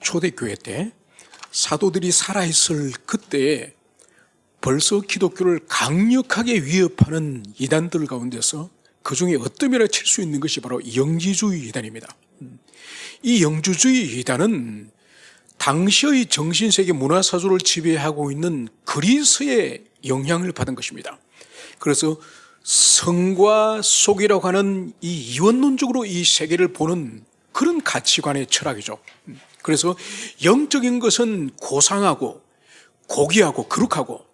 초대교회 때 사도들이 살아있을 그때에 벌써 기독교를 강력하게 위협하는 이단들 가운데서 그 중에 어뜸이라 칠 수 있는 것이 바로 영지주의 이단입니다. 이 영지주의 이단은 당시의 정신세계 문화사조를 지배하고 있는 그리스의 영향을 받은 것입니다. 그래서 성과 속이라고 하는 이 이원론적으로 이 세계를 보는 그런 가치관의 철학이죠. 그래서 영적인 것은 고상하고 고귀하고 거룩하고,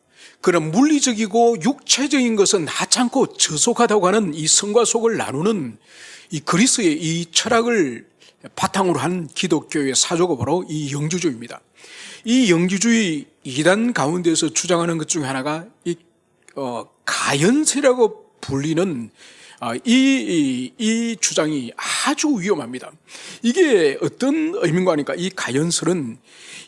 그런 물리적이고 육체적인 것은 하찮고 저속하다고 하는 이 성과 속을 나누는 이 그리스의 이 철학을 바탕으로 한 기독교의 사조가 바로 이 영지주의입니다. 이 영지주의 이단 가운데서 주장하는 것 중에 하나가 이 가연세라고 불리는 이 주장이 아주 위험합니다. 이게 어떤 의미인가 하니까, 이 가연설은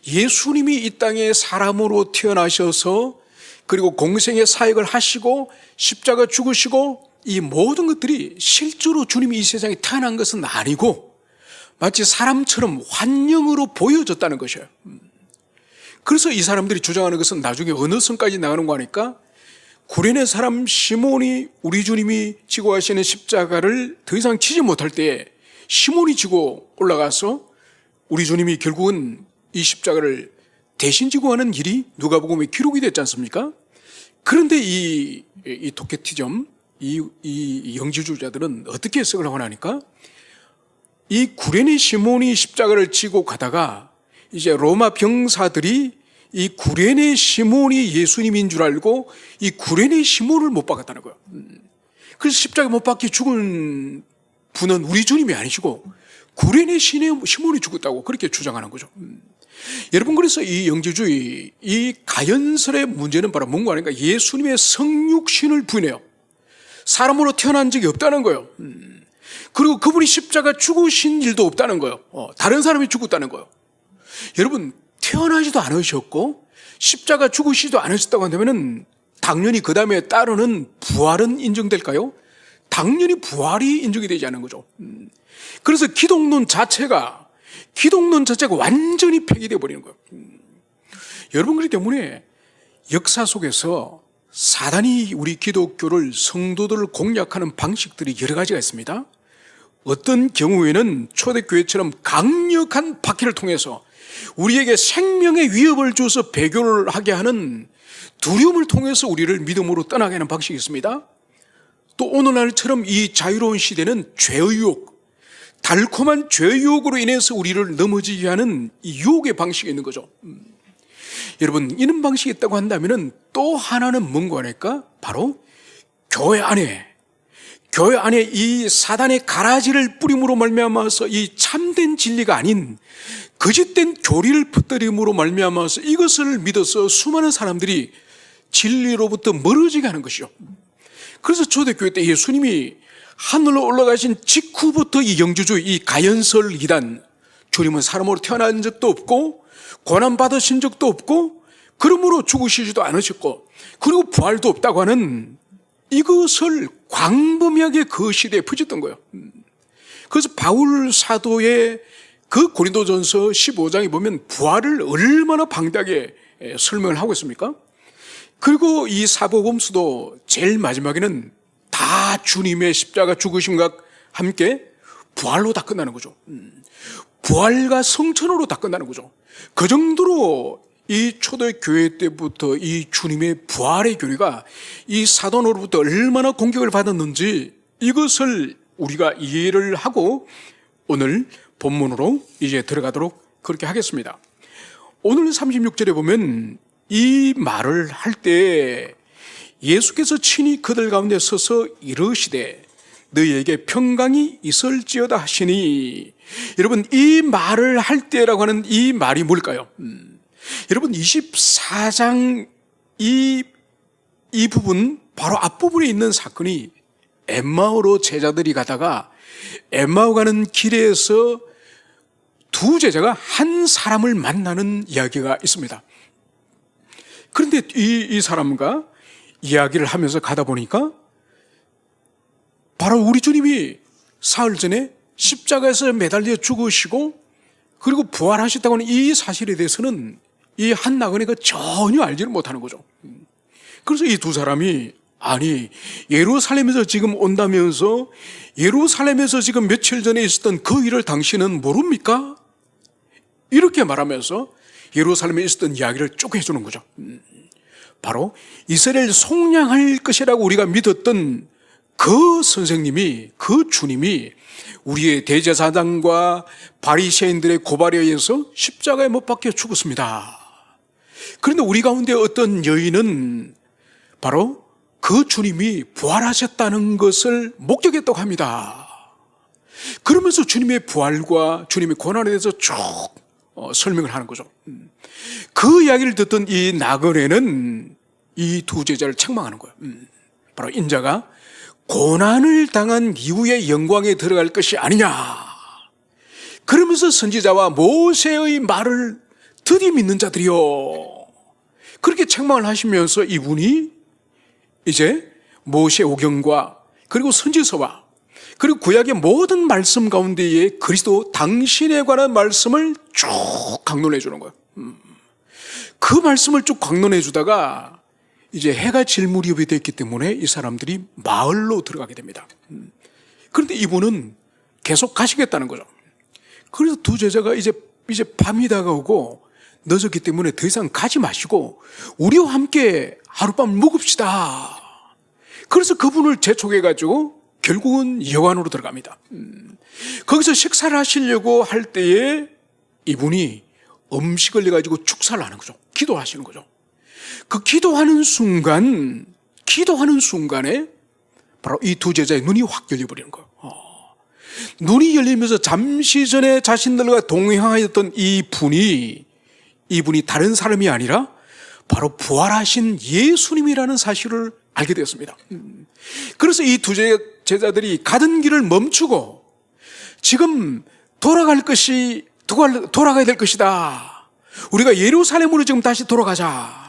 예수님이 이 땅에 사람으로 태어나셔서 그리고 공생의 사역을 하시고 십자가 죽으시고 이 모든 것들이 실제로 주님이 이 세상에 태어난 것은 아니고 마치 사람처럼 환영으로 보여졌다는 것이에요. 그래서 이 사람들이 주장하는 것은 나중에 어느 선까지 나가는 거 하니까, 구레네 사람 시몬이 우리 주님이 지고 가시는 십자가를 더 이상 치지 못할 때에 시몬이 지고 올라가서 우리 주님이 결국은 이 십자가를 대신 지고 하는 일이 누가복음에 기록이 됐지 않습니까? 그런데 이 도케티즘, 이 영지주의자들은 어떻게 해석을 하고 나니까, 이 구레네 시몬이 십자가를 지고 가다가 이제 로마 병사들이 이 구레네 시몬이 예수님인 줄 알고 이 구레네 시몬을 못 박았다는 거예요. 그래서 십자가 못 박혀 죽은 분은 우리 주님이 아니시고 구레네 시몬이 죽었다고 그렇게 주장하는 거죠. 여러분, 그래서 이 영지주의, 이 가연설의 문제는 바로 뭔가 하니까, 예수님의 성육신을 부인해요. 사람으로 태어난 적이 없다는 거예요. 그리고 그분이 십자가 죽으신 일도 없다는 거예요. 다른 사람이 죽었다는 거예요. 여러분, 태어나지도 않으셨고 십자가 죽으시지도 않으셨다고 한다면 당연히 그 다음에 따르는 부활은 인정될까요? 당연히 부활이 인정이 되지 않는 거죠. 그래서 기독론 자체가 완전히 폐기되어 버리는 거예요. 여러분, 그렇기 때문에 역사 속에서 사단이 우리 기독교를, 성도들을 공략하는 방식들이 여러 가지가 있습니다. 어떤 경우에는 초대교회처럼 강력한 박해를 통해서 우리에게 생명의 위협을 줘서 배교를 하게 하는 두려움을 통해서 우리를 믿음으로 떠나게 하는 방식이 있습니다. 또 오늘날처럼 이 자유로운 시대는 죄의 유혹, 달콤한 죄의 유혹으로 인해서 우리를 넘어지게 하는 이 유혹의 방식이 있는 거죠. 여러분, 이런 방식이 있다고 한다면 또 하나는 뭔가 하니까, 바로 교회 안에 이 사단의 가라지를 뿌림으로 말미암아서 이 참된 진리가 아닌 거짓된 교리를 퍼뜨림으로 말미암아서 이것을 믿어서 수많은 사람들이 진리로부터 멀어지게 하는 것이죠. 그래서 초대교회 때 예수님이 하늘로 올라가신 직후부터 이 영지주의, 이 가연설 이단, 주님은 사람으로 태어난 적도 없고 고난받으신 적도 없고 그러므로 죽으시지도 않으셨고 그리고 부활도 없다고 하는 이것을 광범위하게 그 시대에 퍼졌던 거예요. 그래서 바울 사도의 그 고린도전서 15장에 보면 부활을 얼마나 방대하게 설명을 하고 있습니까? 그리고 이 사복음서도 제일 마지막에는 다 주님의 십자가 죽으심과 함께 부활로 다 끝나는 거죠. 부활과 성천으로 다 끝나는 거죠. 그 정도로 이 초대교회 때부터 이 주님의 부활의 교리가 이 사단으로부터 얼마나 공격을 받았는지, 이것을 우리가 이해를 하고 오늘 본문으로 이제 들어가도록 그렇게 하겠습니다. 오늘 36절에 보면 이 말을 할 때 예수께서 친히 그들 가운데 서서 이르시되 너희에게 평강이 있을지어다 하시니, 여러분, 이 말을 할 때라고 하는 이 말이 뭘까요? 여러분, 24장 이 부분, 바로 앞부분에 있는 사건이 엠마오로 제자들이 가다가 엠마오 가는 길에서 두 제자가 한 사람을 만나는 이야기가 있습니다. 그런데 이 사람과 이야기를 하면서 가다 보니까 바로 우리 주님이 사흘 전에 십자가에서 매달려 죽으시고 그리고 부활하셨다고 하는 이 사실에 대해서는 이 한 나그네가 전혀 알지를 못하는 거죠. 그래서 이 두 사람이 아니 예루살렘에서 지금 온다면서 예루살렘에서 지금 며칠 전에 있었던 그 일을 당신은 모릅니까? 이렇게 말하면서 예루살렘에 있었던 이야기를 쭉 해주는 거죠. 바로 이스라엘 속량할 것이라고 우리가 믿었던 그 선생님이, 그 주님이 우리의 대제사장과 바리새인들의 고발에 의해서 십자가에 못 박혀 죽었습니다. 그런데 우리 가운데 어떤 여인은 바로 그 주님이 부활하셨다는 것을 목격했다고 합니다. 그러면서 주님의 부활과 주님의 고난에 대해서 쭉 설명을 하는 거죠. 그 이야기를 듣던 이 나그네는 이 두 제자를 책망하는 거예요. 바로 인자가 고난을 당한 이후의 영광에 들어갈 것이 아니냐. 그러면서 선지자와 모세의 말을 드디 믿는 자들이요. 그렇게 책망을 하시면서 이분이 이제 모세 오경과 그리고 선지서와 그리고 구약의 모든 말씀 가운데에 그리스도 당신에 관한 말씀을 쭉 강론해 주는 거예요. 그 말씀을 쭉 강론해 주다가 이제 해가 질 무렵이 됐기 때문에 이 사람들이 마을로 들어가게 됩니다. 그런데 이분은 계속 가시겠다는 거죠. 그래서 두 제자가 이제 밤이 다가오고 늦었기 때문에 더 이상 가지 마시고 우리와 함께 하룻밤 묵읍시다. 그래서 그분을 재촉해가지고 결국은 여관으로 들어갑니다. 거기서 식사를 하시려고 할 때에 이분이 음식을 내가지고 축사를 하는 거죠. 기도하시는 거죠. 그 기도하는 순간에 바로 이 두 제자의 눈이 확 열려버리는 거예요. 눈이 열리면서 잠시 전에 자신들과 동행하였던 이분이 다른 사람이 아니라 바로 부활하신 예수님이라는 사실을 알게 되었습니다. 그래서 이 두 제자들이 가던 길을 멈추고 지금 돌아가야 될 것이다. 우리가 예루살렘으로 지금 다시 돌아가자.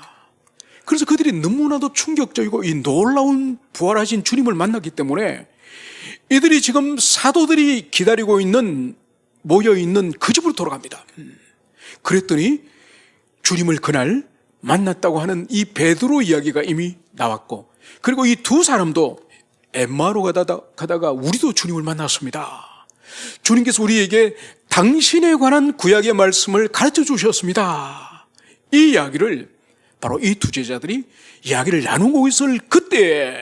그래서 그들이 너무나도 충격적이고 이 놀라운 부활하신 주님을 만났기 때문에 이들이 지금 사도들이 기다리고 모여있는 그 집으로 돌아갑니다. 그랬더니 주님을 그날 만났다고 하는 이 베드로 이야기가 이미 나왔고, 그리고 이 두 사람도 엠마오로 가다가 우리도 주님을 만났습니다. 주님께서 우리에게 당신에 관한 구약의 말씀을 가르쳐 주셨습니다. 이 이야기를 바로 이 두 제자들이 이야기를 나누고 있을 그때,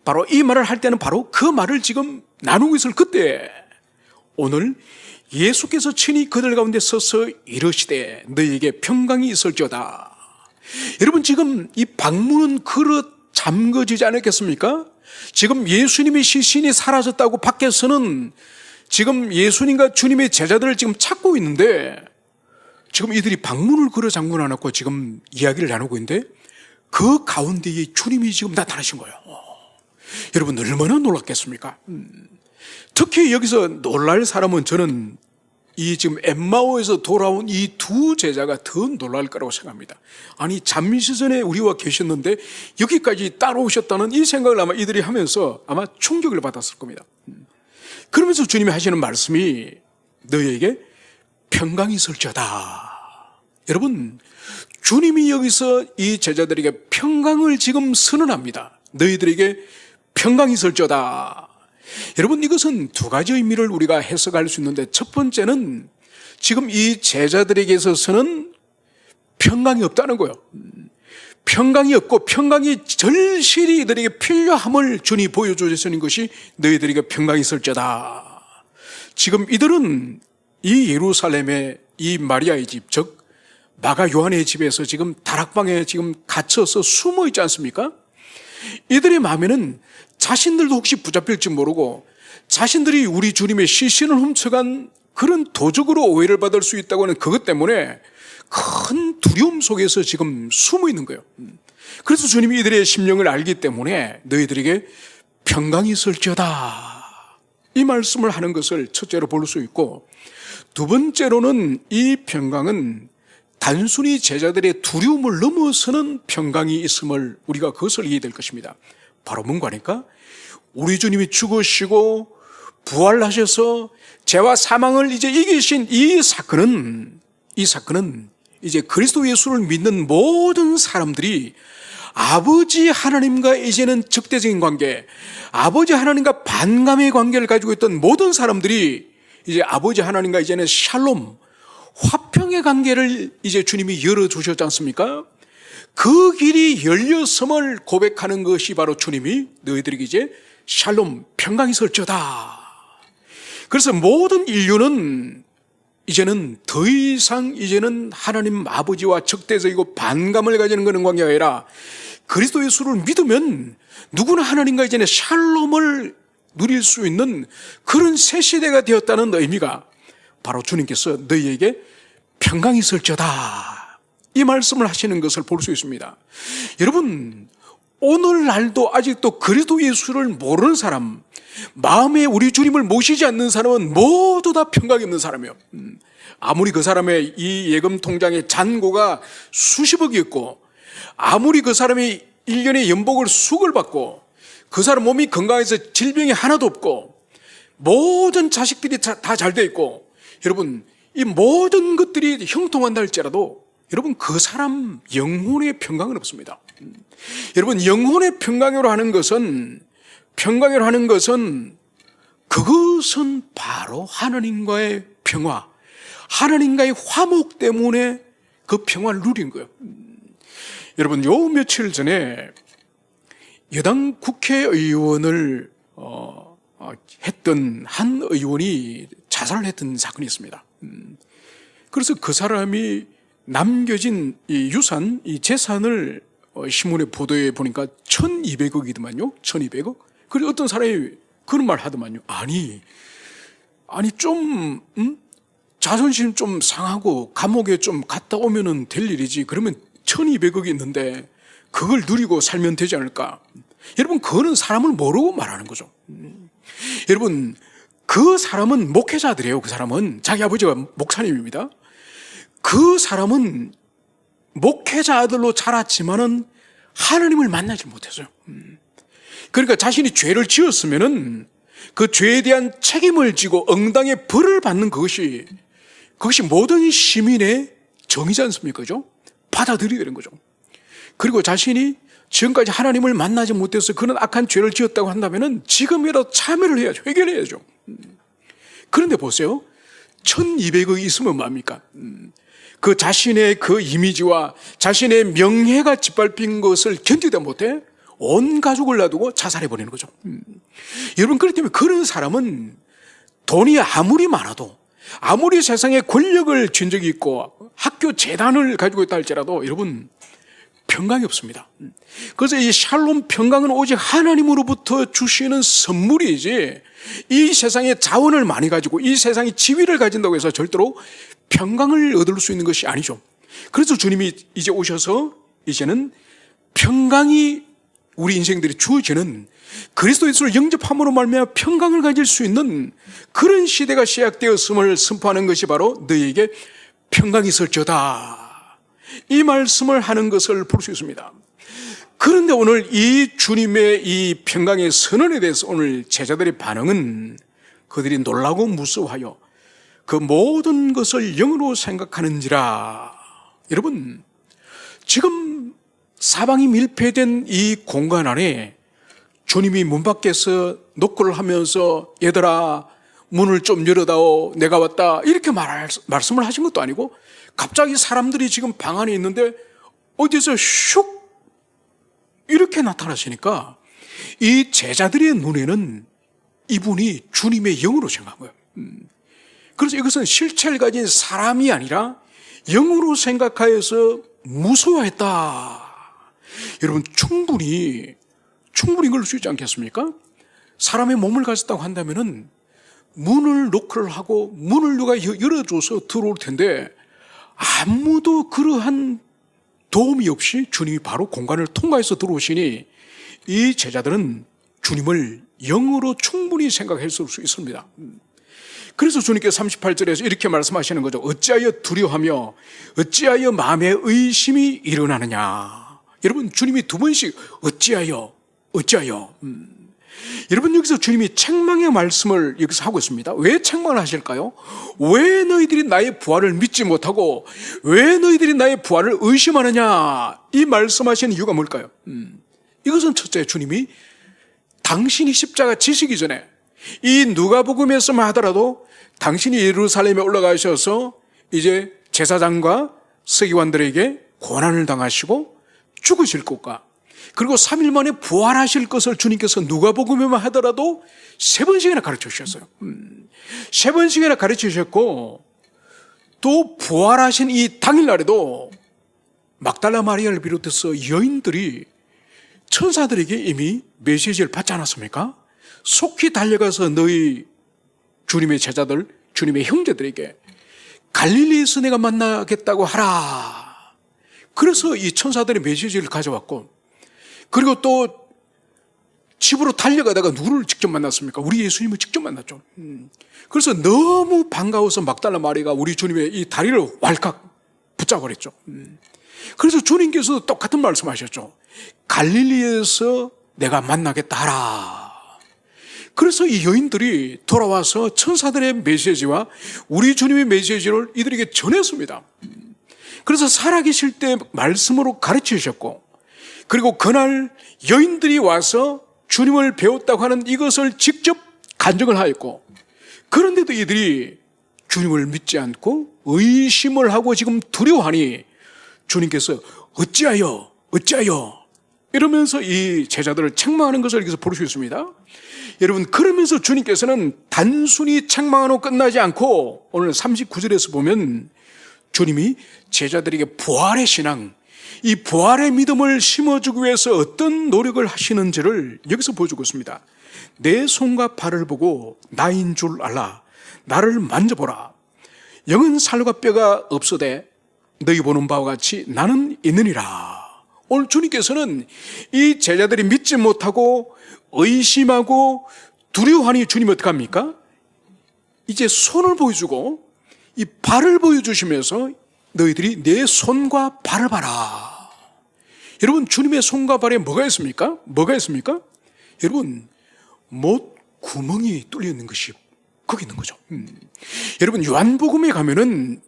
바로 이 말을 할 때는 바로 그 말을 지금 나누고 있을 그때, 오늘 예수께서 친히 그들 가운데 서서 이르시되 너희에게 평강이 있을지어다. 여러분, 지금 이 방문은 그릇 잠궈지지 않았겠습니까? 지금 예수님의 시신이 사라졌다고 밖에서는 지금 예수님과 주님의 제자들을 지금 찾고 있는데, 지금 이들이 방문을 걸어 잠궈 놨고 지금 이야기를 나누고 있는데 그 가운데에 주님이 지금 나타나신 거예요. 여러분, 얼마나 놀랐겠습니까? 특히 여기서 놀랄 사람은 저는 이 지금 엠마오에서 돌아온 이 두 제자가 더 놀랄 거라고 생각합니다. 아니, 잠시 전에 우리와 계셨는데 여기까지 따라오셨다는 이 생각을 아마 이들이 하면서 아마 충격을 받았을 겁니다. 그러면서 주님이 하시는 말씀이 너희에게 평강이 있을지어다. 여러분, 주님이 여기서 이 제자들에게 평강을 지금 선언합니다. 너희들에게 평강이 있을지어다. 여러분, 이것은 두 가지 의미를 우리가 해석할 수 있는데, 첫 번째는 지금 이 제자들에게 있어서는 평강이 없다는 거예요. 평강이 없고 평강이 절실히 이들에게 필요함을 주님이 보여주시는 것이 너희들에게 평강이 있을지어다. 지금 이들은 이 예루살렘의 이 마리아의 집, 즉 마가 요한의 집에서 지금 다락방에 지금 갇혀서 숨어 있지 않습니까? 이들의 마음에는 자신들도 혹시 붙잡힐지 모르고 자신들이 우리 주님의 시신을 훔쳐간 그런 도적으로 오해를 받을 수 있다고 하는 그것 때문에 큰 두려움 속에서 지금 숨어 있는 거예요. 그래서 주님이 이들의 심령을 알기 때문에 너희들에게 평강이 있을지어다, 이 말씀을 하는 것을 첫째로 볼 수 있고, 두 번째로는 이 평강은 단순히 제자들의 두려움을 넘어서는 평강이 있음을 우리가 그것을 이해될 것입니다. 바로 뭔가 하니까 우리 주님이 죽으시고 부활하셔서 죄와 사망을 이제 이기신 이 사건은 이제 그리스도 예수를 믿는 모든 사람들이 아버지 하나님과 이제는 적대적인 관계, 아버지 하나님과 반감의 관계를 가지고 있던 모든 사람들이 이제 아버지 하나님과 이제는 샬롬, 화평의 관계를 이제 주님이 열어주셨지 않습니까? 그 길이 열렸음을 고백하는 것이 바로 주님이 너희들에게 이제 샬롬, 평강이 설져다. 그래서 모든 인류는 이제는 더 이상 이제는 하나님 아버지와 적대적이고 반감을 가지는 그런 관계가 아니라 그리스도 예수를 믿으면 누구나 하나님과 이제는 샬롬을 누릴 수 있는 그런 새 시대가 되었다는 의미가 바로 주님께서 너희에게 평강이 설져다 이 말씀을 하시는 것을 볼 수 있습니다. 여러분, 오늘날도 아직도 그리스도 예수를 모르는 사람, 마음에 우리 주님을 모시지 않는 사람은 모두 다 평강이 없는 사람이에요. 아무리 그 사람의 이 예금 통장에 잔고가 수십억이었고, 아무리 그 사람이 1년에 연봉을 수억을 받고, 그 사람 몸이 건강해서 질병이 하나도 없고, 모든 자식들이 다 잘 돼 있고, 여러분, 이 모든 것들이 형통한다 할지라도 여러분, 그 사람 영혼의 평강은 없습니다. 여러분, 영혼의 평강이라고 하는 것은 그것은 바로 하나님과의 평화, 하나님과의 화목 때문에 그 평화를 누린 거예요. 여러분, 요 며칠 전에 여당 국회의원을 했던 한 의원이 자살을 했던 사건이 있습니다. 그래서 그 사람이 남겨진 이 유산, 이 재산을 신문에 보도해 보니까 1200억이더만요. 1200억. 그리고 어떤 사람이 그런 말 하더만요. 아니 좀 자존심 좀 상하고 감옥에 좀 갔다 오면은 될 일이지. 그러면 1200억이 있는데 그걸 누리고 살면 되지 않을까? 여러분, 그거는 사람을 모르고 말하는 거죠. 여러분, 그 사람은 목회자들이에요. 그 사람은 자기 아버지가 목사님입니다. 그 사람은 목회자 아들로 자랐지만은 하나님을 만나지 못했어요. 그러니까 자신이 죄를 지었으면은 그 죄에 대한 책임을 지고 응당의 벌을 받는 그것이 모든 시민의 정의지 않습니까? 그죠? 받아들여야 되는 거죠. 그리고 자신이 지금까지 하나님을 만나지 못해서 그런 악한 죄를 지었다고 한다면은 지금이라도 참여를 해야죠. 해결해야죠. 그런데 보세요. 1200억이 있으면 뭐합니까? 그 자신의 그 이미지와 자신의 명예가 짓밟힌 것을 견디다 못해 온 가족을 놔두고 자살해버리는 거죠. 여러분, 그렇기 때문에 그런 사람은 돈이 아무리 많아도, 아무리 세상에 권력을 쥔 적이 있고 학교 재단을 가지고 있다 할지라도 여러분, 평강이 없습니다. 그래서 이 샬롬 평강은 오직 하나님으로부터 주시는 선물이지, 이 세상에 자원을 많이 가지고 이 세상에 지위를 가진다고 해서 절대로 평강을 얻을 수 있는 것이 아니죠. 그래서 주님이 이제 오셔서 이제는 평강이 우리 인생들이 주어지는, 그리스도 예수를 영접함으로 말미암아 평강을 가질 수 있는 그런 시대가 시작되었음을 선포하는 것이 바로 너희에게 평강이 설져다, 이 말씀을 하는 것을 볼 수 있습니다. 그런데 오늘 이 주님의 이 평강의 선언에 대해서 오늘 제자들의 반응은 그들이 놀라고 무서워하여 그 모든 것을 영으로 생각하는지라. 여러분, 지금 사방이 밀폐된 이 공간 안에 주님이 문 밖에서 노크를 하면서 얘들아 문을 좀 열어다오, 내가 왔다, 이렇게 말씀을 하신 것도 아니고 갑자기 사람들이 지금 방 안에 있는데 어디서 슉 이렇게 나타나시니까 이 제자들의 눈에는 이분이 주님의 영으로 생각한 거예요. 그래서 이것은 실체를 가진 사람이 아니라 영으로 생각하여서 무서워했다. 여러분, 충분히 그럴 수 있지 않겠습니까? 사람의 몸을 가졌다고 한다면은 문을 노크를 하고 문을 누가 열어줘서 들어올 텐데 아무도 그러한 도움이 없이 주님이 바로 공간을 통과해서 들어오시니 이 제자들은 주님을 영으로 충분히 생각했을 수 있습니다. 그래서 주님께서 38절에서 이렇게 말씀하시는 거죠. 어찌하여 두려워하며 어찌하여 마음에 의심이 일어나느냐. 여러분, 주님이 두 번씩 어찌하여 여러분, 여기서 주님이 책망의 말씀을 여기서 하고 있습니다. 왜 책망을 하실까요? 왜 너희들이 나의 부활을 믿지 못하고 왜 너희들이 나의 부활을 의심하느냐, 이 말씀하시는 이유가 뭘까요? 이것은 첫째, 주님이 당신이 십자가 지시기 전에 이 누가복음에서만 하더라도 당신이 예루살렘에 올라가셔서 이제 제사장과 서기관들에게 고난을 당하시고 죽으실 것과 그리고 3일 만에 부활하실 것을 주님께서 누가복음에만 하더라도 3번씩이나 가르쳐 주셨어요. 3번씩이나 가르쳐 주셨고, 또 부활하신 이 당일날에도 막달라 마리아를 비롯해서 여인들이 천사들에게 이미 메시지를 받지 않았습니까? 속히 달려가서 너희 주님의 제자들, 주님의 형제들에게 갈릴리에서 내가 만나겠다고 하라. 그래서 이 천사들의 메시지를 가져왔고, 그리고 또 집으로 달려가다가 누구를 직접 만났습니까? 우리 예수님을 직접 만났죠. 그래서 너무 반가워서 막달라 마리아가 우리 주님의 이 다리를 왈칵 붙잡아버렸죠. 그래서 주님께서도 똑같은 말씀하셨죠. 갈릴리에서 내가 만나겠다 하라. 그래서 이 여인들이 돌아와서 천사들의 메시지와 우리 주님의 메시지를 이들에게 전했습니다. 그래서 살아계실 때 말씀으로 가르쳐 주셨고, 그리고 그날 여인들이 와서 주님을 배웠다고 하는 이것을 직접 간증을 하였고, 그런데도 이들이 주님을 믿지 않고 의심을 하고 지금 두려워하니 주님께서 어찌하여 이러면서 이 제자들을 책망하는 것을 여기서 볼 수 있습니다. 여러분, 그러면서 주님께서는 단순히 책망으로 끝나지 않고 오늘 39절에서 보면 주님이 제자들에게 부활의 신앙, 이 부활의 믿음을 심어주기 위해서 어떤 노력을 하시는지를 여기서 보여주고 있습니다. 내 손과 발을 보고 나인 줄 알라. 나를 만져보라. 영은 살과 뼈가 없어되 너희 보는 바와 같이 나는 있느니라. 오늘 주님께서는 이 제자들이 믿지 못하고 의심하고 두려워하니 주님이 어떻게 합니까? 이제 손을 보여주고 이 발을 보여주시면서 너희들이 내 손과 발을 봐라. 여러분, 주님의 손과 발에 뭐가 있습니까? 여러분, 못 구멍이 뚫려 있는 것이 거기 있는 거죠. 여러분, 요한복음에 가면은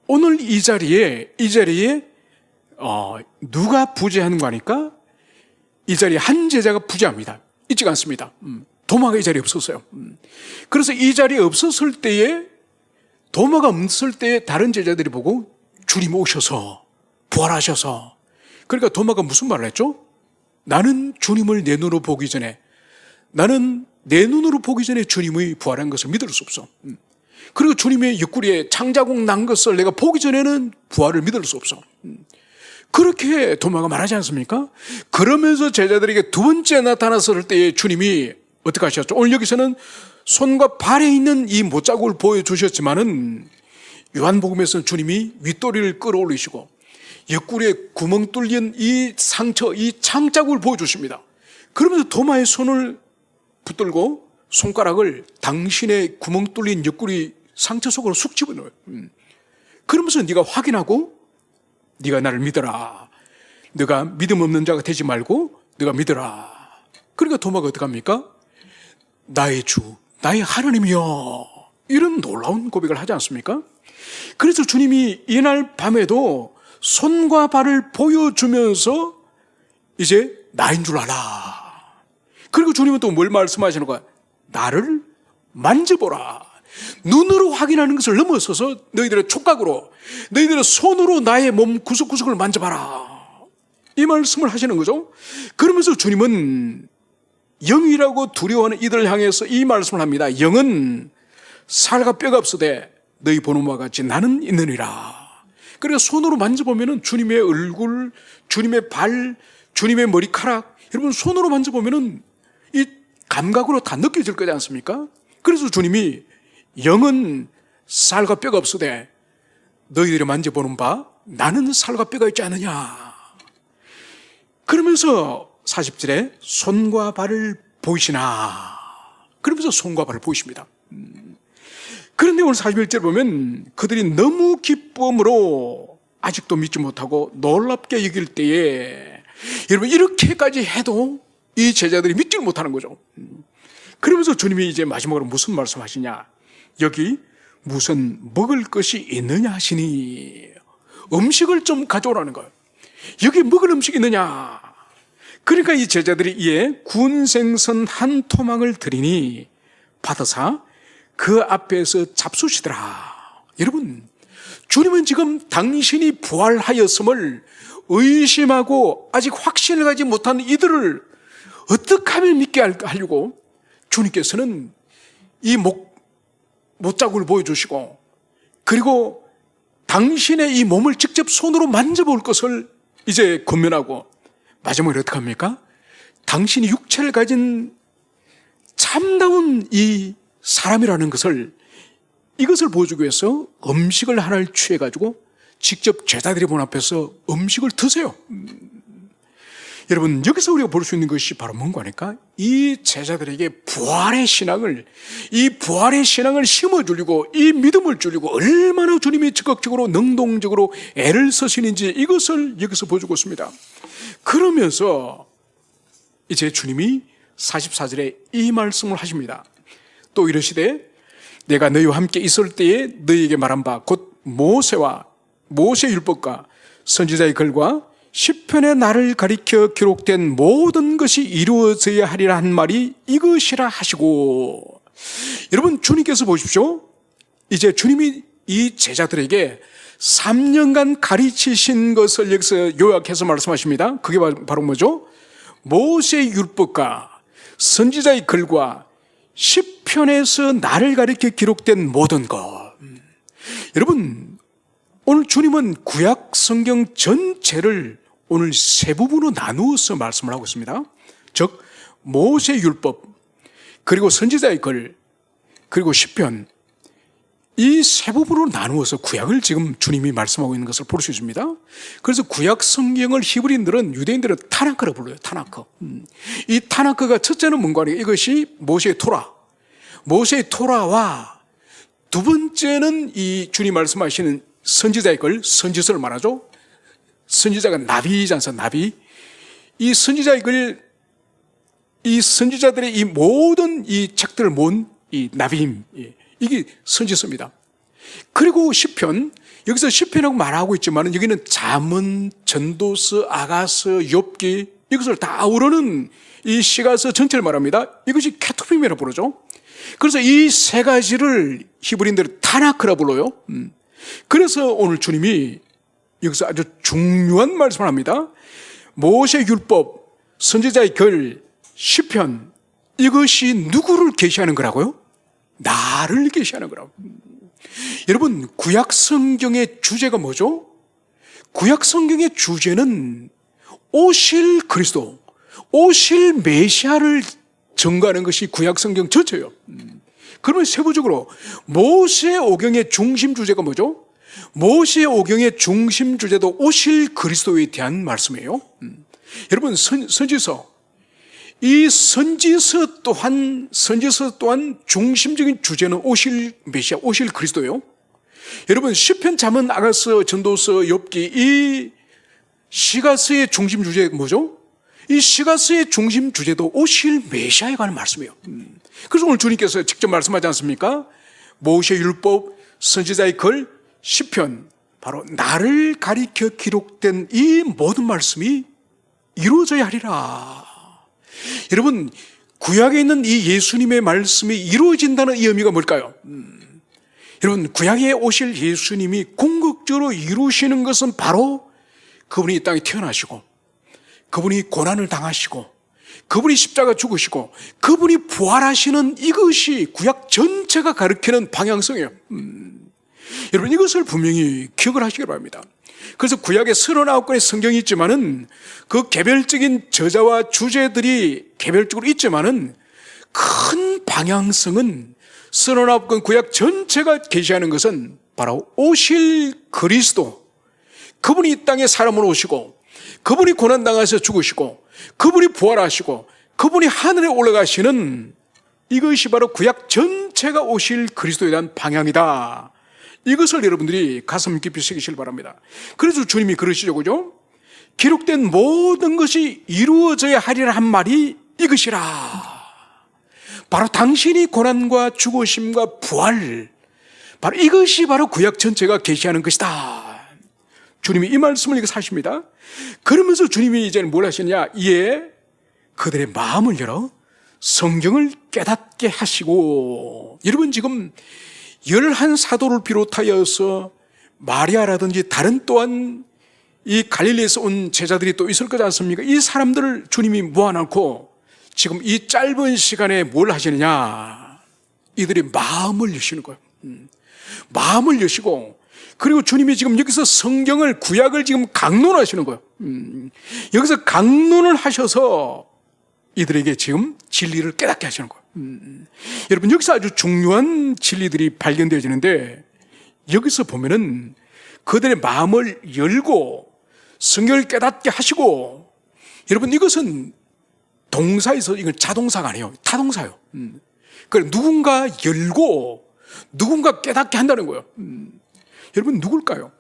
오늘 이 자리에 누가 부재하는 거 아니까? 이 자리에 한 제자가 부재합니다. 있지가 않습니다. 도마가 이 자리에 없었어요. 그래서 이 자리에 없었을 때에, 도마가 없을 때에 다른 제자들이 보고 주님 오셔서 부활하셔서, 그러니까 도마가 무슨 말을 했죠? 나는 주님을 내 눈으로 보기 전에 주님의 부활한 것을 믿을 수 없어. 그리고 주님의 옆구리에 창자국 난 것을 내가 보기 전에는 부활을 믿을 수 없어. 그렇게 도마가 말하지 않습니까? 그러면서 제자들에게 두 번째 나타났을 때에 주님이 어떻게 하셨죠? 오늘 여기서는 손과 발에 있는 이 못자국을 보여주셨지만은 요한복음에서는 주님이 윗도리를 끌어올리시고 옆구리에 구멍 뚫린 이 상처, 이 창자국을 보여주십니다. 그러면서 도마의 손을 붙들고 손가락을 당신의 구멍 뚫린 옆구리 상처 속으로 쑥 집어넣어요. 그러면서 네가 확인하고 네가 나를 믿어라. 네가 믿음 없는 자가 되지 말고 네가 믿어라. 그러니까 도마가 어떻게 합니까? 나의 주, 나의 하나님이여. 이런 놀라운 고백을 하지 않습니까? 그래서 주님이 이날 밤에도 손과 발을 보여주면서 이제 나인 줄 알아. 그리고 주님은 또 뭘 말씀하시는 거야? 나를 만져보라. 눈으로 확인하는 것을 넘어서서 너희들의 촉각으로, 너희들의 손으로 나의 몸 구석구석을 만져봐라. 이 말씀을 하시는 거죠. 그러면서 주님은 영이라고 두려워하는 이들을 향해서 이 말씀을 합니다. 영은 살과 뼈가 없으되 너희 보는 바와 같이 나는 있느니라. 그래서 손으로 만져보면 주님의 얼굴, 주님의 발, 주님의 머리카락, 여러분 손으로 만져보면 이 감각으로 다 느껴질 거지 않습니까? 그래서 주님이 영은 살과 뼈가 없으되 너희들이 만져보는 바 나는 살과 뼈가 있지 않느냐. 그러면서 40절에 손과 발을 보이시나. 그러면서 손과 발을 보이십니다. 그런데 오늘 41절 보면 그들이 너무 기쁨으로 아직도 믿지 못하고 놀랍게 여길 때에, 여러분 이렇게까지 해도 이 제자들이 믿지를 못하는 거죠. 그러면서 주님이 이제 마지막으로 무슨 말씀하시냐, 여기 무슨 먹을 것이 있느냐 하시니, 음식을 좀 가져오라는 거예요. 여기 먹을 음식이 있느냐. 그러니까 이 제자들이 이에 구운 생선 한 토막을 드리니 받아사 그 앞에서 잡수시더라. 여러분, 주님은 지금 당신이 부활하였음을 의심하고 아직 확신을 가지 못한 이들을 어떻게 하면 믿게 하려고 주님께서는 이 못자국을 보여주시고, 그리고 당신의 이 몸을 직접 손으로 만져볼 것을 이제 권면하고, 마지막에 어떻게 합니까? 당신이 육체를 가진 참다운 이 사람이라는 것을, 이것을 보여주기 위해서 음식을 하나를 취해가지고 직접 제자들이 본 앞에서 음식을 드세요. 여러분, 여기서 우리가 볼 수 있는 것이 바로 뭔가 하니까, 이 제자들에게 부활의 신앙을 심어주려고, 이 믿음을 주려고 얼마나 주님이 적극적으로 능동적으로 애를 쓰시는지, 이것을 여기서 보여주고 있습니다. 그러면서 이제 주님이 44절에 이 말씀을 하십니다. 또 이르시되 내가 너희와 함께 있을 때에 너희에게 말한 바 곧 모세의 율법과 선지자의 글과 시편의 나를 가리켜 기록된 모든 것이 이루어져야 하리라 한 말이 이것이라 하시고. 여러분, 주님께서 보십시오. 이제 주님이 이 제자들에게 3년간 가르치신 것을 여기서 요약해서 말씀하십니다. 그게 바로 뭐죠? 모세의 율법과 선지자의 글과 시편에서 나를 가리켜 기록된 모든 것. 여러분, 오늘 주님은 구약 성경 전체를 오늘 세 부분으로 나누어서 말씀을 하고 있습니다. 즉 모세의 율법, 그리고 선지자의 글, 그리고 시편, 이 세 부분으로 나누어서 구약을 지금 주님이 말씀하고 있는 것을 볼 수 있습니다. 그래서 구약 성경을 히브리인들은, 유대인들은 타나크라 불러요. 타나크. 이 타나크가 첫째는 뭔가 하니까 이것이 모세의 토라와 두 번째는 이 주님 말씀하시는 선지자의 글, 선지서를 말하죠. 선지자가 나비지 않습니까? 나비. 이 선지자의 글, 이 선지자들의 이 모든 이 책들을 모은 이 나비임, 이게 선지서입니다. 그리고 시편, 여기서 시편이라고 말하고 있지만 여기는 잠언, 전도서, 아가서, 욥기, 이것을 다 아우르는 이 시가서 전체를 말합니다. 이것이 케투빔이라고 부르죠. 그래서 이 세 가지를 히브리인들은 타나크라 불러요. 그래서 오늘 주님이 여기서 아주 중요한 말씀을 합니다. 모세 율법, 선지자의 글, 시편, 이것이 누구를 계시하는 거라고요? 나를 계시하는 거라고. 여러분, 구약 성경의 주제가 뭐죠? 구약 성경의 주제는 오실 그리스도, 오실 메시아를 증거하는 것이 구약 성경 전체예요. 그러면 세부적으로 모세 오경의 중심 주제가 뭐죠? 모세 오경의 중심 주제도 오실 그리스도에 대한 말씀이에요. 여러분, 선지서, 이 선지서 또한 중심적인 주제는 오실 메시아, 오실 그리스도예요. 여러분, 시편, 잠언, 아가서, 전도서, 욥기, 이 시가서의 중심 주제가 뭐죠? 이 시가서의 중심 주제도 오실 메시아에 관한 말씀이에요. 그래서 오늘 주님께서 직접 말씀하지 않습니까? 모세 율법, 선지자의 글, 시편, 바로 나를 가리켜 기록된 이 모든 말씀이 이루어져야 하리라. 여러분, 구약에 있는 이 예수님의 말씀이 이루어진다는 이 의미가 뭘까요? 여러분, 구약에 오실 예수님이 궁극적으로 이루시는 것은 바로 그분이 이 땅에 태어나시고, 그분이 고난을 당하시고, 그분이 십자가 죽으시고, 그분이 부활하시는 이것이 구약 전체가 가리키는 방향성이에요. 여러분, 이것을 분명히 기억을 하시기 바랍니다. 그래서 구약에 39권의 성경이 있지만은 그 개별적인 저자와 주제들이 개별적으로 있지만은 큰 방향성은 39권 구약 전체가 계시하는 것은 바로 오실 그리스도, 그분이 이 땅에 사람으로 오시고, 그분이 고난당하셔서 죽으시고, 그분이 부활하시고, 그분이 하늘에 올라가시는 이것이 바로 구약 전체가 오실 그리스도에 대한 방향이다. 이것을 여러분들이 가슴 깊이 새기시길 바랍니다. 그래서 주님이 그러시죠, 그죠? 기록된 모든 것이 이루어져야 하리라 한 말이 이것이라. 바로 당신이 고난과 죽으심과 부활, 바로 이것이 바로 구약 전체가 계시하는 것이다. 주님이 이 말씀을 이렇게 하십니다. 그러면서 주님이 이제는 뭘 하시느냐, 이에 그들의 마음을 열어 성경을 깨닫게 하시고. 여러분, 지금 11사도를 비롯하여서 마리아라든지 다른 또한 이 갈릴리에서 온 제자들이 또 있을 거지 않습니까? 이 사람들을 주님이 모아놓고 지금 이 짧은 시간에 뭘 하시느냐, 이들의 마음을 여시는 거예요. 마음을 여시고, 그리고 주님이 지금 여기서 성경을, 구약을 지금 강론하시는 거예요. 여기서 강론을 하셔서 이들에게 지금 진리를 깨닫게 하시는 거예요. 여러분, 여기서 아주 중요한 진리들이 발견되어지는데, 여기서 보면은 그들의 마음을 열고 성경을 깨닫게 하시고. 여러분, 이것은 동사에서, 이건 자동사가 아니에요. 타동사예요. 그래, 누군가 열고 누군가 깨닫게 한다는 거예요. 여러분, 누굴까요?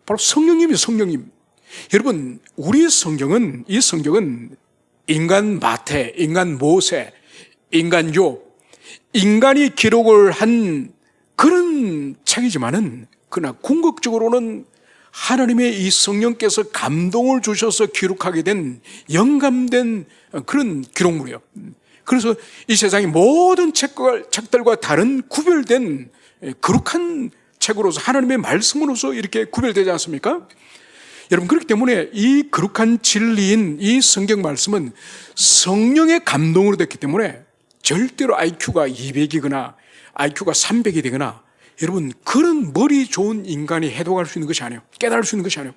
바로 성령님이에요. 성령님. 여러분, 우리 성경은, 이 성경은 인간 마태, 인간 모세, 인간 욥, 인간이 기록을 한 그런 책이지만은, 그러나 궁극적으로는 하나님의 이 성령께서 감동을 주셔서 기록하게 된, 영감된 그런 기록물이에요. 그래서 이 세상의 모든 책들과 다른 구별된 거룩한 책으로서, 하나님의 말씀으로서 이렇게 구별되지 않습니까? 여러분, 그렇기 때문에 이 거룩한 진리인 이 성경 말씀은 성령의 감동으로 됐기 때문에 절대로 IQ가 200이거나 IQ가 300이 되거나, 여러분, 그런 머리 좋은 인간이 해독할 수 있는 것이 아니에요. 깨달을 수 있는 것이 아니에요.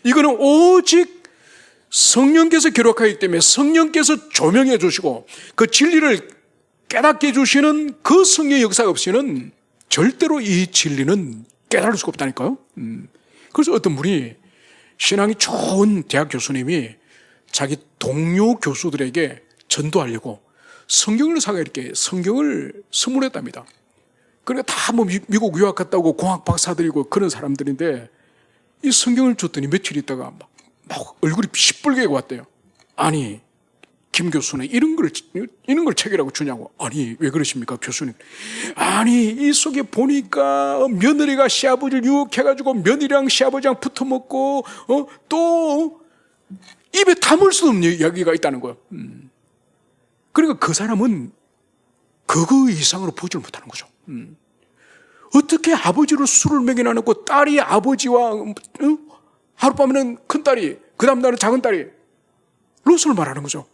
이거는 오직 성령께서 기록하기 때문에, 성령께서 조명해 주시고 그 진리를 깨닫게 해주시는 그 성령의 역사가 없이는 절대로 이 진리는 깨달을 수가 없다니까요. 그래서 어떤 분이, 신앙이 좋은 대학 교수님이 자기 동료 교수들에게 전도하려고 성경을 사가 이렇게 성경을 선물했답니다. 그러니까 다 뭐 미국 유학 갔다 오고 공학 박사들이고 그런 사람들인데, 이 성경을 줬더니 며칠 있다가 막 얼굴이 시뻘게 왔대요. 아니, 김 교수는 이런 걸 책이라고 주냐고. 아니, 왜 그러십니까, 교수님? 아니, 이 속에 보니까 며느리가 시아버지를 유혹해가지고 며느리랑 시아버지랑 붙어먹고, 또 입에 담을 수 없는 이야기가 있다는 거예요. 그러니까 그 사람은 그거 이상으로 보지를 못하는 거죠. 어떻게 아버지를 술을 먹여 놓고 딸이 아버지와 하룻밤에는 큰딸이, 그 다음 날은 작은딸이 롯을 말하는 거죠.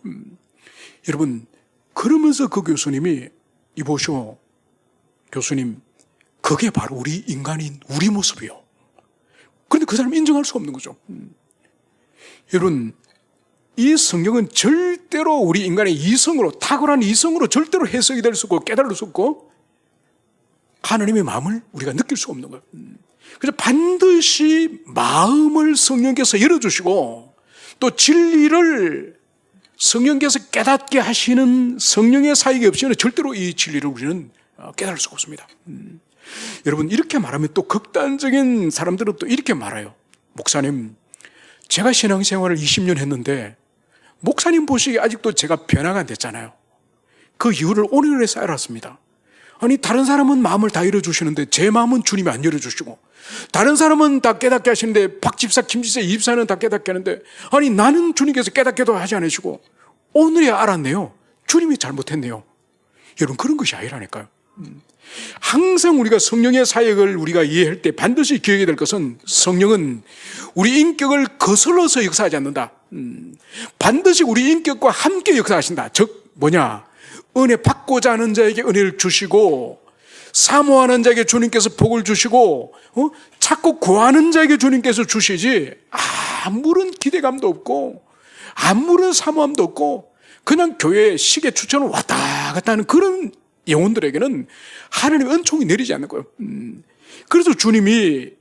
여러분, 그러면서 그 교수님이, 이보시오 교수님, 그게 바로 우리 인간인 우리 모습이요. 그런데 그 사람이 인정할 수 없는 거죠. 여러분, 이 성경은 절대로 우리 인간의 이성으로, 탁월한 이성으로 절대로 해석이 될 수 없고 깨달을 수 없고 하나님의 마음을 우리가 느낄 수가 없는 거예요. 그래서 반드시 마음을 성령께서 열어주시고 또 진리를 성령께서 깨닫게 하시는 성령의 사역이 없이는 절대로 이 진리를 우리는 깨달을 수가 없습니다. 여러분, 이렇게 말하면 또 극단적인 사람들은 또 이렇게 말해요. 목사님, 제가 신앙생활을 20년 했는데 목사님 보시기에 아직도 제가 변화가 안 됐잖아요. 그 이유를 오늘에서 알았습니다. 아니, 다른 사람은 마음을 다 열어주시는데 제 마음은 주님이 안 열어주시고, 다른 사람은 다 깨닫게 하시는데 박 집사, 김 집사, 이 집사는 다 깨닫게 하는데, 아니, 나는 주님께서 깨닫게도 하지 않으시고 오늘이야 알았네요. 주님이 잘못했네요. 여러분, 그런 것이 아니라니까요. 항상 우리가 성령의 사역을 우리가 이해할 때 반드시 기억해야 될 것은, 성령은 우리 인격을 거슬러서 역사하지 않는다. 반드시 우리 인격과 함께 역사하신다. 즉 뭐냐, 은혜 받고자 하는 자에게 은혜를 주시고, 사모하는 자에게 주님께서 복을 주시고, 자꾸 구하는 자에게 주님께서 주시지, 아무런 기대감도 없고 아무런 사모함도 없고 그냥 교회 시계 추천을 왔다 갔다 하는 그런 영혼들에게는 하나님의 은총이 내리지 않는 거예요. 그래서 주님이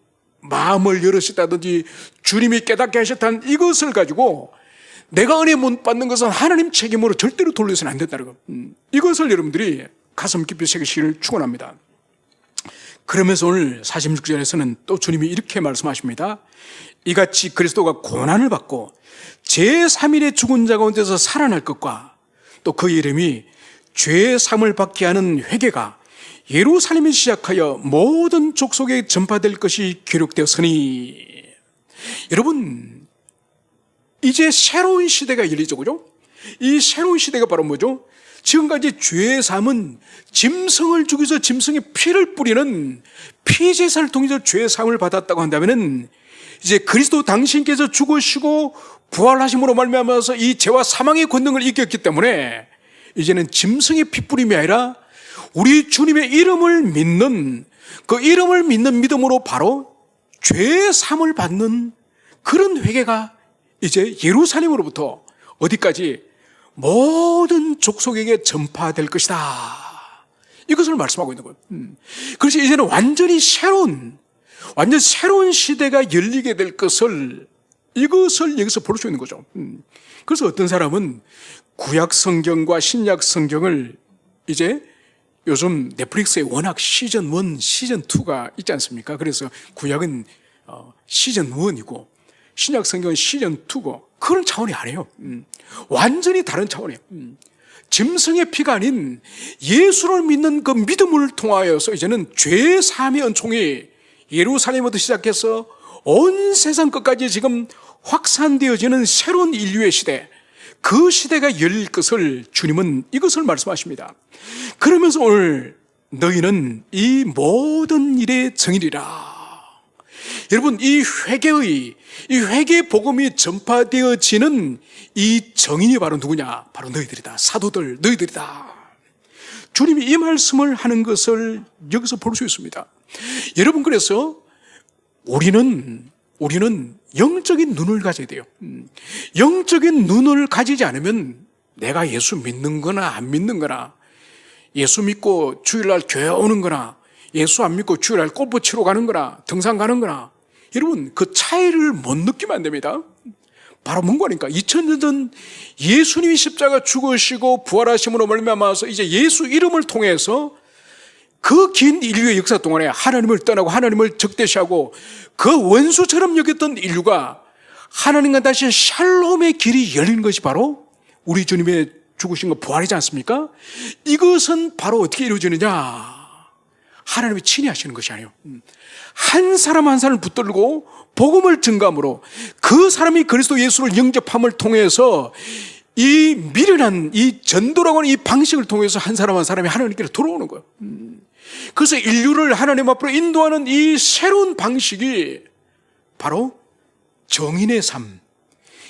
마음을 열으셨다든지 주님이 깨닫게 하셨다는 이것을 가지고 내가 은혜 못 받는 것은 하나님 책임으로 절대로 돌려서는 안 된다는 거. 이것을 여러분들이 가슴 깊이 새기시기를 축원합니다. 그러면서 오늘 46절에서는 또 주님이 이렇게 말씀하십니다. 이같이 그리스도가 고난을 받고 제3일에 죽은 자 가운데서 살아날 것과 또 그 이름이 죄의 사함을 받게 하는 회개가 예루살렘에 시작하여 모든 족속에 전파될 것이 기록되었으니. 여러분, 이제 새로운 시대가 열리죠, 그죠? 이 새로운 시대가 바로 뭐죠? 지금까지 죄의 사함은 짐승을 죽여서 짐승의 피를 뿌리는 피제사를 통해서 죄의 사함을 받았다고 한다면은, 이제 그리스도 당신께서 죽으시고 부활하심으로 말미암아서 이 죄와 사망의 권능을 이겼기 때문에 이제는 짐승의 피뿌림이 아니라 우리 주님의 이름을 믿는, 그 이름을 믿는 믿음으로 바로 죄의 사함을 받는 그런 회개가 이제 예루살렘으로부터 어디까지? 모든 족속에게 전파될 것이다. 이것을 말씀하고 있는 거예요. 그래서 이제는 완전 새로운 시대가 열리게 될 것을, 이것을 여기서 볼 수 있는 거죠. 그래서 어떤 사람은 구약 성경과 신약 성경을 이제 요즘 넷플릭스에 워낙 시즌 1, 시즌 2가 있지 않습니까? 그래서 구약은 시즌 1이고 신약 성경은 시즌 2고 그런 차원이 아니에요. 완전히 다른 차원이에요. 짐승의 피가 아닌 예수를 믿는 그 믿음을 통하여서 이제는 죄의 사함의 은총이 예루살렘부터 시작해서 온 세상 끝까지 지금 확산되어지는 새로운 인류의 시대, 그 시대가 열릴 것을 주님은 이것을 말씀하십니다. 그러면서 오늘 너희는 이 모든 일의 증인이라. 여러분, 이 회개의 복음이 전파되어지는 이 증인이 바로 누구냐? 바로 너희들이다. 사도들, 너희들이다. 주님이 이 말씀을 하는 것을 여기서 볼 수 있습니다. 여러분, 그래서 우리는 영적인 눈을 가져야 돼요. 영적인 눈을 가지지 않으면 내가 예수 믿는 거나 안 믿는 거나, 예수 믿고 주일날 교회 오는 거나, 예수 안 믿고 주일날 골프 치러 가는 거나, 등산 가는 거나, 여러분 그 차이를 못 느끼면 안 됩니다. 바로 뭔가니까 2000년 전 예수님이 십자가 죽으시고 부활하심으로 말미암아서 이제 예수 이름을 통해서 그 긴 인류의 역사 동안에 하나님을 떠나고 하나님을 적대시하고 그 원수처럼 여겼던 인류가 하나님과 다시 샬롬의 길이 열리는 것이 바로 우리 주님의 죽으신 거 부활이지 않습니까? 이것은 바로 어떻게 이루어지느냐? 하나님이 친히 하시는 것이 아니에요. 한 사람 한 사람을 붙들고 복음을 증감으로 그 사람이 그리스도 예수를 영접함을 통해서 이 미련한 이 전도라고 하는 이 방식을 통해서 한 사람 한 사람이 하나님께로 돌아오는 거예요. 그래서 인류를 하나님 앞으로 인도하는 이 새로운 방식이 바로 정인의 삶,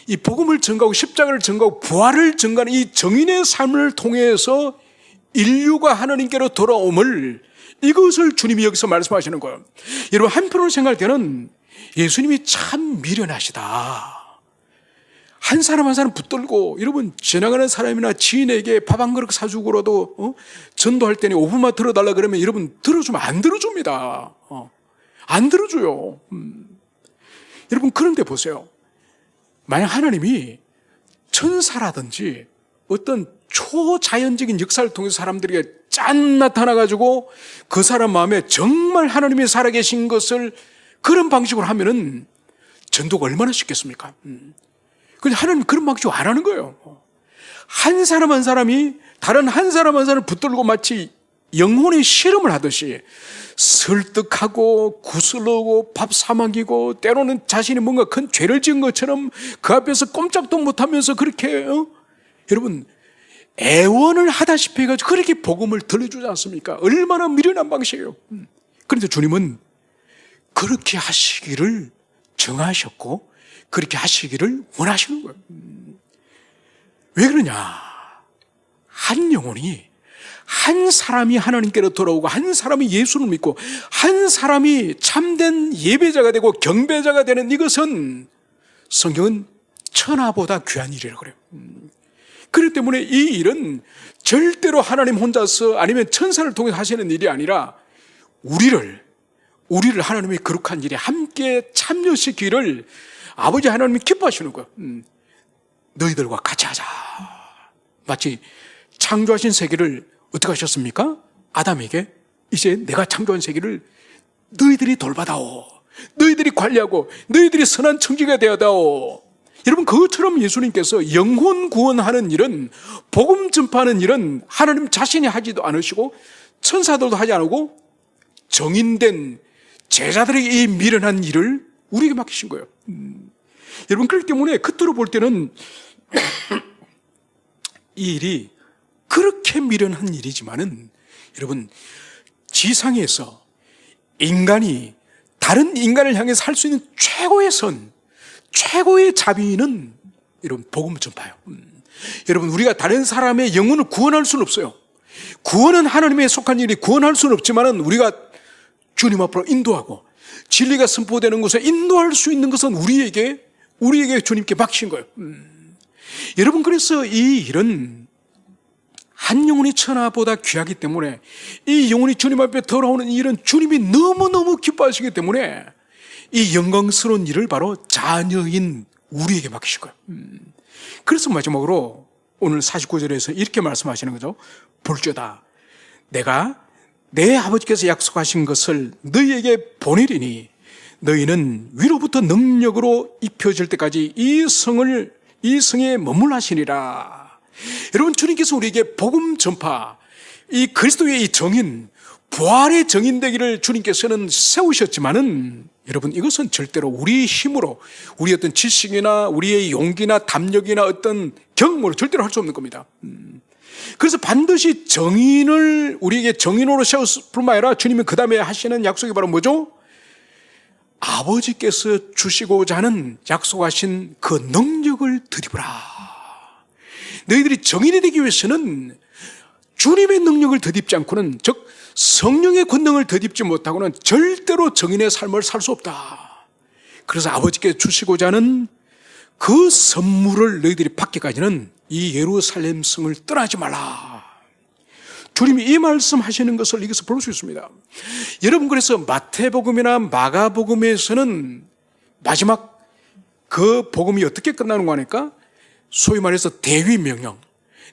이 복음을 증거하고 십자가를 증거하고 부활을 증거하는 이 정인의 삶을 통해서 인류가 하나님께로 돌아옴을, 이것을 주님이 여기서 말씀하시는 거예요. 여러분, 한편으로 생각할 때는 예수님이 참 미련하시다. 한 사람 한 사람 붙들고, 여러분 지나가는 사람이나 지인에게 밥 한 그릇 사주고라도 전도할 때는 5분만 들어달라 그러면 여러분 들어주면 안 들어줍니다. 안 들어줘요. 여러분, 그런데 보세요. 만약 하나님이 천사라든지 어떤 초자연적인 역사를 통해서 사람들에게 짠 나타나가지고 그 사람 마음에 정말 하나님이 살아계신 것을 그런 방식으로 하면은 전도가 얼마나 쉽겠습니까? 근데 하나님은 그런 방식으로 안 하는 거예요. 한 사람 한 사람이 다른 한 사람 한 사람을 붙들고 마치 영혼의 실험을 하듯이 설득하고 구슬르고 밥 사먹이고, 때로는 자신이 뭔가 큰 죄를 지은 것처럼 그 앞에서 꼼짝도 못하면서 그렇게 여러분 애원을 하다시피 해가지고 그렇게 복음을 들려주지 않습니까? 얼마나 미련한 방식이에요. 그런데 주님은 그렇게 하시기를 정하셨고 그렇게 하시기를 원하시는 거예요. 왜 그러냐? 한 영혼이, 한 사람이 하나님께로 돌아오고 한 사람이 예수를 믿고 한 사람이 참된 예배자가 되고 경배자가 되는 이것은 성경은 천하보다 귀한 일이라고 그래요. 그렇기 때문에 이 일은 절대로 하나님 혼자서 아니면 천사를 통해서 하시는 일이 아니라 우리를 하나님의 거룩한 일에 함께 참여시키기를 아버지 하나님이 기뻐하시는 거예요. 너희들과 같이 하자. 마치 창조하신 세계를 어떻게 하셨습니까? 아담에게 이제 내가 창조한 세계를 너희들이 돌봐다오. 너희들이 관리하고 너희들이 선한 청지가 되어다오. 여러분, 그것처럼 예수님께서 영혼 구원하는 일은, 복음 전파하는 일은 하나님 자신이 하지도 않으시고 천사들도 하지 않고 정인된 제자들에게 이 미련한 일을 우리에게 맡기신 거예요. 여러분, 그렇기 때문에 겉으로 볼 때는 이 일이 그렇게 미련한 일이지만은, 여러분, 지상에서 인간이 다른 인간을 향해서 할 수 있는 최고의 선, 최고의 자비는 여러분 복음 전파요. 여러분, 우리가 다른 사람의 영혼을 구원할 수는 없어요. 구원은 하나님에 속한 일이 구원할 수는 없지만은 우리가 주님 앞으로 인도하고 진리가 선포되는 곳에 인도할 수 있는 것은 우리에게 주님께 맡기신 거예요. 여러분, 그래서 이 일은 한 영혼이 천하보다 귀하기 때문에, 이 영혼이 주님 앞에 돌아오는 일은 주님이 너무너무 기뻐하시기 때문에 이 영광스러운 일을 바로 자녀인 우리에게 맡기신 거예요. 그래서 마지막으로 오늘 49절에서 이렇게 말씀하시는 거죠. 볼지어다 내가 내 아버지께서 약속하신 것을 너희에게 보내리니 너희는 위로부터 능력으로 입혀질 때까지 이 성에 머물하시니라. 여러분, 주님께서 우리에게 복음 전파, 이 그리스도의 이 정인, 부활의 정인 되기를 주님께서는 세우셨지만은, 여러분, 이것은 절대로 우리의 힘으로, 우리의 어떤 지식이나 우리의 용기나 담력이나 어떤 경험으로 절대로 할 수 없는 겁니다. 그래서 반드시 정인을 우리에게 정인으로 세웠을 뿐만 아니라 주님이 그 다음에 하시는 약속이 바로 뭐죠? 아버지께서 주시고자 하는 약속하신 그 능력을 드리브라. 너희들이 정인이 되기 위해서는 주님의 능력을 덧입지 않고는, 즉 성령의 권능을 덧입지 못하고는 절대로 정인의 삶을 살 수 없다. 그래서 아버지께 주시고자 하는 그 선물을 너희들이 받기까지는 이 예루살렘 성을 떠나지 말라. 주님이 이 말씀하시는 것을 여기서 볼 수 있습니다. 여러분, 그래서 마태복음이나 마가복음에서는 마지막 그 복음이 어떻게 끝나는 거 아닙니까? 소위 말해서 대위명령,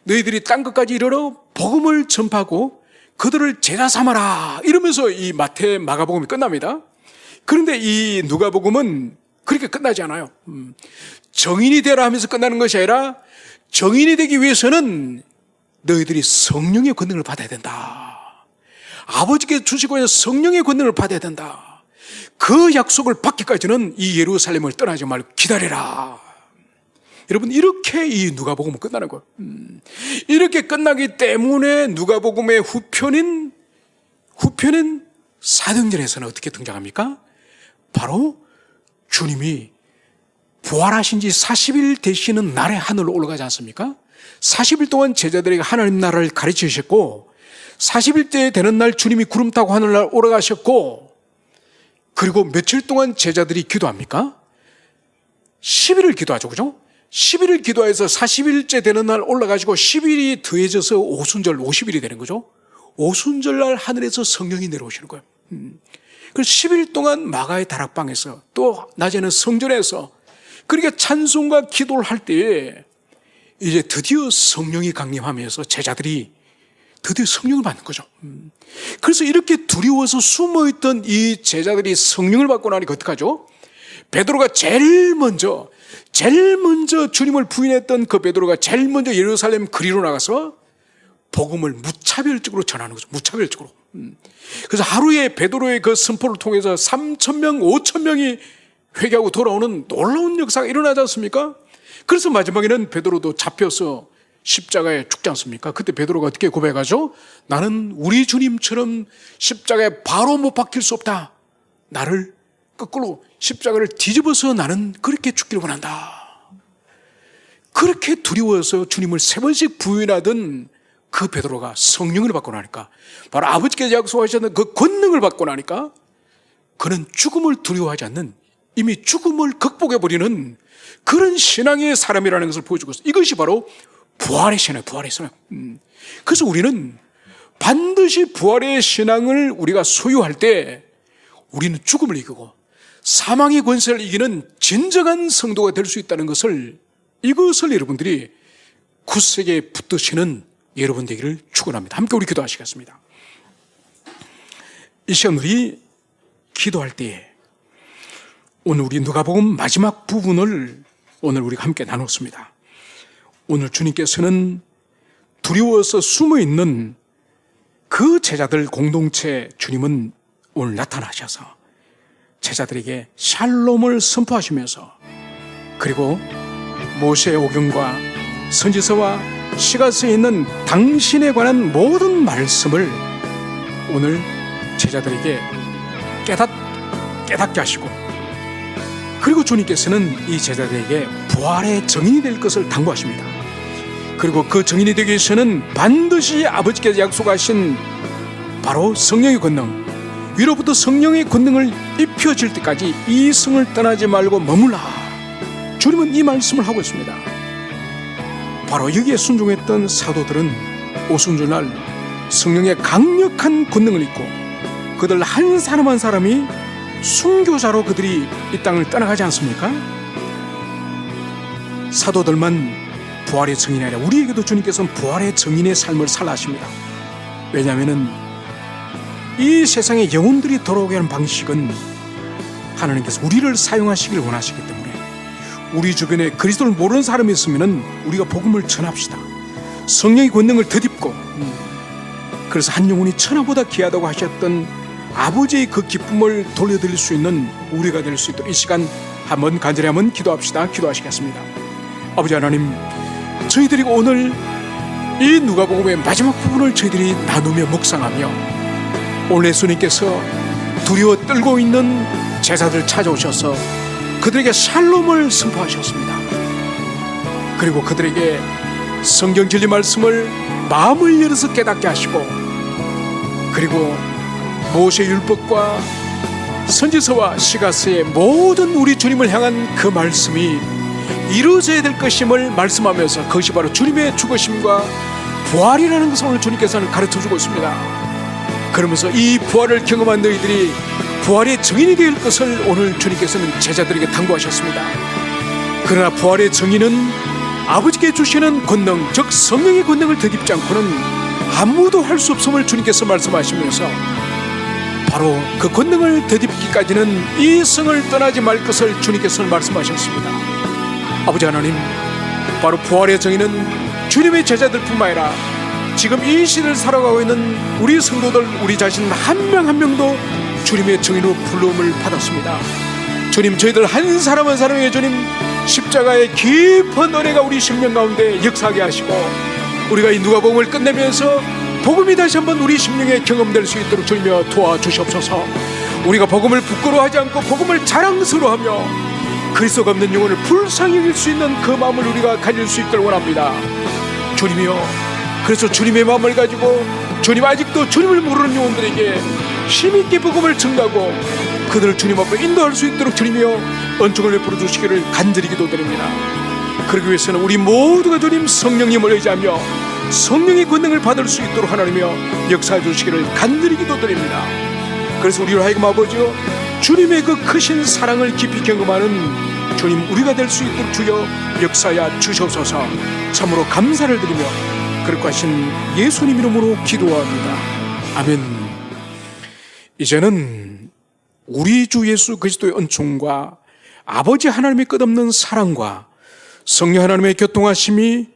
너희들이 땅 끝까지 이르러 복음을 전파하고 그들을 제자 삼아라, 이러면서 이 마태 마가복음이 끝납니다. 그런데 이 누가복음은 그렇게 끝나지 않아요. 정인이 되라 하면서 끝나는 것이 아니라, 정인이 되기 위해서는 너희들이 성령의 권능을 받아야 된다. 아버지께 주시고 있는 성령의 권능을 받아야 된다. 그 약속을 받기까지는 이 예루살렘을 떠나지 말고 기다려라. 여러분, 이렇게 이 누가복음은 끝나는 거예요. 이렇게 끝나기 때문에 누가복음의 후편인 사도행전에서는 어떻게 등장합니까? 바로 주님이 부활하신 지 40일 되시는 날에 하늘로 올라가지 않습니까? 40일 동안 제자들에게 하나님 나라를 가르치셨고, 40일째 되는 날 주님이 구름 타고 하늘날 올라가셨고, 그리고 며칠 동안 제자들이 기도합니까? 10일을 기도하죠, 그죠? 10일을 기도해서 40일째 되는 날 올라가시고 10일이 더해져서 오순절 50일이 되는 거죠. 오순절날 하늘에서 성령이 내려오시는 거예요. 그래서 10일 동안 마가의 다락방에서, 또 낮에는 성전에서 그렇게 찬송과 기도를 할 때에 이제 드디어 성령이 강림하면서 제자들이 드디어 성령을 받는 거죠. 그래서 이렇게 두려워서 숨어있던 이 제자들이 성령을 받고 나니까 어떡하죠? 베드로가 제일 먼저 주님을 부인했던 그 베드로가 제일 먼저 예루살렘 거리로 나가서 복음을 무차별적으로 전하는 거죠. 무차별적으로. 그래서 하루에 베드로의 그 선포를 통해서 3,000명, 5,000명이 회개하고 돌아오는 놀라운 역사가 일어나지 않습니까? 그래서 마지막에는 베드로도 잡혀서 십자가에 죽지 않습니까? 그때 베드로가 어떻게 고백하죠? 나는 우리 주님처럼 십자가에 바로 못 박힐 수 없다. 나를 거꾸로 십자가를 뒤집어서 나는 그렇게 죽기를 원한다. 그렇게 두려워서 주님을 3번씩 부인하던 그 베드로가 성령을 받고 나니까, 바로 아버지께서 약속하셨던 그 권능을 받고 나니까 그는 죽음을 두려워하지 않는, 이미 죽음을 극복해버리는 그런 신앙의 사람이라는 것을 보여주고 있어요. 이것이 바로 부활의 신앙, 부활의 신앙. 그래서 우리는 반드시 부활의 신앙을 우리가 소유할 때 우리는 죽음을 이기고 사망의 권세를 이기는 진정한 성도가 될 수 있다는 것을, 이것을 여러분들이 굳세게 붙드시는 여러분 되기를 축원합니다. 함께 우리 기도하시겠습니다. 이 시간 우리 기도할 때에 오늘 우리 누가복음 마지막 부분을 오늘 우리가 함께 나눴습니다. 오늘 주님께서는 두려워서 숨어있는 그 제자들 공동체 주님은 오늘 나타나셔서 제자들에게 샬롬을 선포하시면서 그리고 모세의 오경과 선지서와 시가서에 있는 당신에 관한 모든 말씀을 오늘 제자들에게 깨닫게 하시고 그리고 주님께서는 이 제자들에게 부활의 증인이 될 것을 당부하십니다. 그리고 그 증인이 되기 위해서는 반드시 아버지께서 약속하신 바로 성령의 권능, 위로부터 성령의 권능을 입혀질 때까지 이 성을 떠나지 말고 머물라. 주님은 이 말씀을 하고 있습니다. 바로 여기에 순종했던 사도들은 오순절날 성령의 강력한 권능을 입고 그들 한 사람 한 사람이 순교자로 그들이 이 땅을 떠나가지 않습니까? 사도들만 부활의 증인이 아니라 우리에게도 주님께서는 부활의 증인의 삶을 살라 하십니다. 왜냐하면 이 세상에 영혼들이 돌아오게 하는 방식은 하나님께서 우리를 사용하시기를 원하시기 때문에 우리 주변에 그리스도를 모르는 사람이 있으면 우리가 복음을 전합시다. 성령의 권능을 덧입고 그래서 한 영혼이 천하보다 귀하다고 하셨던 아버지의 그 기쁨을 돌려드릴 수 있는 우리가 될 수 있도록 이 시간 한번 간절히 한번 기도합시다. 기도하시겠습니다. 아버지 하나님, 저희들이 오늘 이 누가복음의 마지막 부분을 저희들이 나누며 묵상하며 오늘 예수님께서 두려워 떨고 있는 제자들 찾아오셔서 그들에게 샬롬을 선포하셨습니다. 그리고 그들에게 성경 진리 말씀을 마음을 열어서 깨닫게 하시고 그리고 모세 율법과 선지서와 시가서의 모든 우리 주님을 향한 그 말씀이 이루어져야 될 것임을 말씀하면서 그것이 바로 주님의 죽으심과 부활이라는 것을 오늘 주님께서는 가르쳐주고 있습니다. 그러면서 이 부활을 경험한 너희들이 부활의 증인이 될 것을 오늘 주님께서는 제자들에게 당부하셨습니다. 그러나 부활의 증인은 아버지께 주시는 권능, 즉 성령의 권능을 덧입지 않고는 아무도 할 수 없음을 주님께서 말씀하시면서 바로 그 권능을 덧입기까지는 이 성을 떠나지 말 것을 주님께서는 말씀하셨습니다. 아버지 하나님, 바로 부활의 증인은 주님의 제자들뿐만 아니라 지금 이 시대를 살아가고 있는 우리 성도들, 우리 자신 한 명 한 명도 주님의 증인으로 불러옴을 받았습니다. 주님, 저희들 한 사람 한 사람에게 주님 십자가의 깊은 은혜가 우리 생명 가운데 역사하게 하시고 우리가 이 누가복음을 끝내면서 복음이 다시 한번 우리 심령에 경험될 수 있도록 주님여 도와주시옵소서. 우리가 복음을 부끄러워하지 않고 복음을 자랑스러워하며 그리스도가 없는 영혼을 불쌍히 여길 수 있는 그 마음을 우리가 가질 수 있도록 원합니다. 주님이여, 그래서 주님의 마음을 가지고 주님 아직도 주님을 모르는 영혼들에게 힘있게 복음을 전가하고 그들을 주님 앞에 인도할 수 있도록 주님이여 은총을 베풀어 주시기를 간절히 기도드립니다. 그러기 위해서는 우리 모두가 주님 성령님을 의지하며 성령의 권능을 받을 수 있도록 하나님이여 역사해 주시기를 간절히 기도드립니다. 그래서 우리로 하여금 아버지여 주님의 그 크신 사랑을 깊이 경험하는 주님 우리가 될 수 있도록 주여 역사하여 주시옵소서. 참으로 감사를 드리며 그렇게 하신 예수님 이름으로 기도합니다. 아멘. 이제는 우리 주 예수 그리스도의 은총과 아버지 하나님의 끝없는 사랑과 성령 하나님의 교통하심이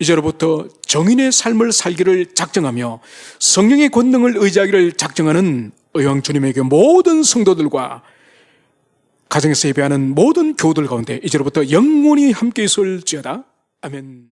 이제로부터 정인의 삶을 살기를 작정하며 성령의 권능을 의지하기를 작정하는 의왕 주님에게 모든 성도들과 가정에서 예배하는 모든 교우들 가운데 이제로부터 영원히 함께 있을지어다. 아멘.